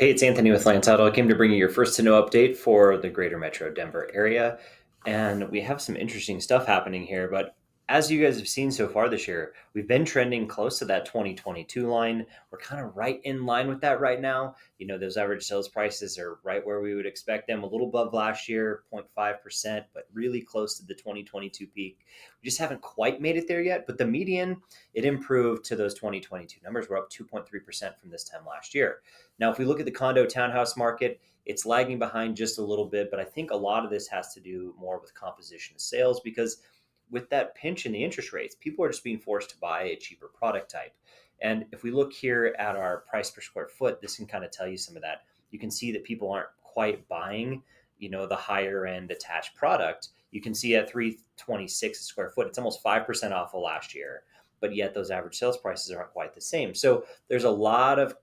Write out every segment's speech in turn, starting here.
Hey, it's Anthony with Land Title. I came to bring you your first to know update for the greater metro Denver area. And we have some interesting stuff happening here. But as you guys have seen so far this year, we've been trending close to that 2022 line. We're kind of right in line with that right now. Those average sales prices are right where we would expect them, a little above last year, 0.5%, but really close to the 2022 peak. We just haven't quite made it there yet. But the median, it improved to those 2022 numbers. We're up 2.3% from this time last year. Now, if we look at the condo townhouse market, it's lagging behind just a little bit, but I think a lot of this has to do more with composition of sales because with that pinch in the interest rates, people are just being forced to buy a cheaper product type. And if we look here at our price per square foot, this can kind of tell you some of that. You can see that people aren't quite buying, the higher end attached product. You can see at 326 a square foot, it's almost 5% off of last year, but yet those average sales prices aren't quite the same. So there's a lot of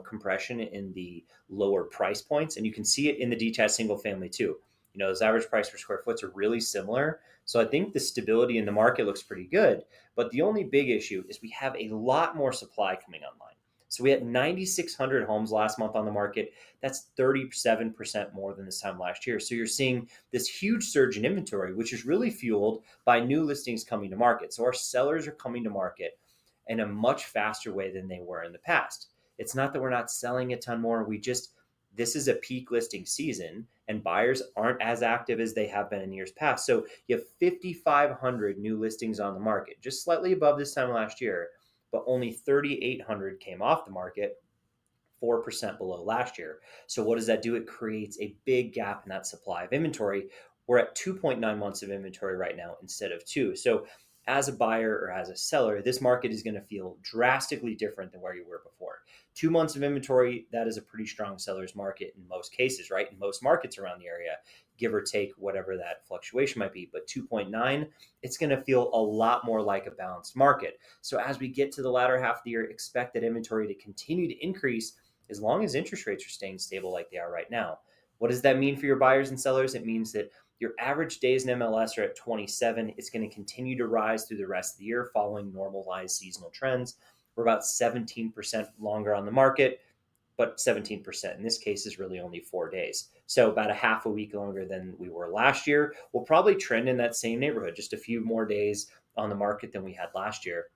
compression in the lower price points, and you can see it in the detached single family too. Those average price per square foot are really similar. So I think the stability in the market looks pretty good. But the only big issue is we have a lot more supply coming online. So we had 9,600 homes last month on the market. That's 37% more than this time last year. So you're seeing this huge surge in inventory, which is really fueled by new listings coming to market. So our sellers are coming to market in a much faster way than they were in the past. It's not that we're not selling a ton more. This is a peak listing season and buyers aren't as active as they have been in years past. So you have 5,500 new listings on the market, just slightly above this time last year, but only 3,800 came off the market, 4% below last year. So what does that do? It creates a big gap in that supply of inventory. We're at 2.9 months of inventory right now instead of 2. So as a buyer or as a seller, this market is going to feel drastically different than where you were before. 2 months of inventory, that is a pretty strong seller's market in most cases, right? In most markets around the area, give or take whatever that fluctuation might be. But 2.9, it's going to feel a lot more like a balanced market. So as we get to the latter half of the year, expect that inventory to continue to increase as long as interest rates are staying stable like they are right now. What does that mean for your buyers and sellers? It means that your average days in MLS are at 27. It's going to continue to rise through the rest of the year following normalized seasonal trends. We're about 17% longer on the market, but 17% in this case is really only 4 days. So about a half a week longer than we were last year. We'll probably trend in that same neighborhood, just a few more days on the market than we had last year.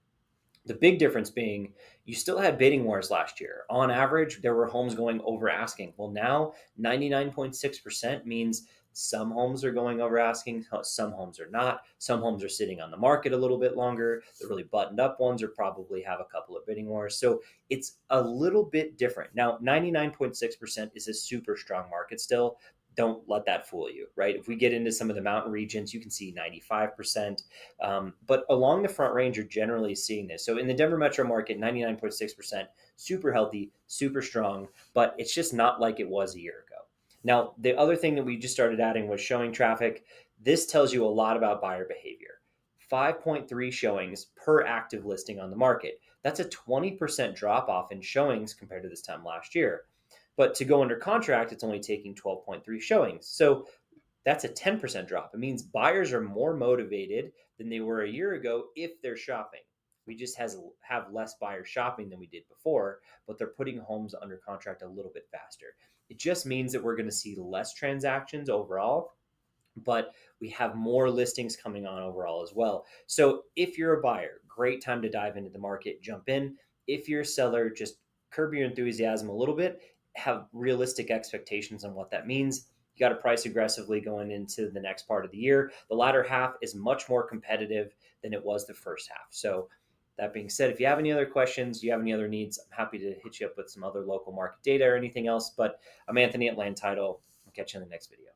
The big difference being you still had bidding wars last year. On average, there were homes going over asking. Well, now 99.6% means some homes are going over asking, some homes are not. Some homes are sitting on the market a little bit longer. The really buttoned up ones are probably have a couple of bidding wars. So it's a little bit different. Now, 99.6% is a super strong market still. Don't let that fool you, right? If we get into some of the mountain regions, you can see 95%. But along the front range, you're generally seeing this. So in the Denver metro market, 99.6%, super healthy, super strong, but it's just not like it was a year ago. Now, the other thing that we just started adding was showing traffic. This tells you a lot about buyer behavior. 5.3 showings per active listing on the market. That's a 20% drop off in showings compared to this time last year. But to go under contract, it's only taking 12.3 showings. So that's a 10% drop. It means buyers are more motivated than they were a year ago if they're shopping. We just have less buyers shopping than we did before, but they're putting homes under contract a little bit faster. It just means that we're going to see less transactions overall, but we have more listings coming on overall as well. So if you're a buyer, great time to dive into the market, jump in. If you're a seller, just curb your enthusiasm a little bit, have realistic expectations on what that means. You got to price aggressively going into the next part of the year. The latter half is much more competitive than it was the first half. So that being said, if you have any other questions, you have any other needs, I'm happy to hit you up with some other local market data or anything else. But I'm Anthony at Land Title. I'll catch you in the next video.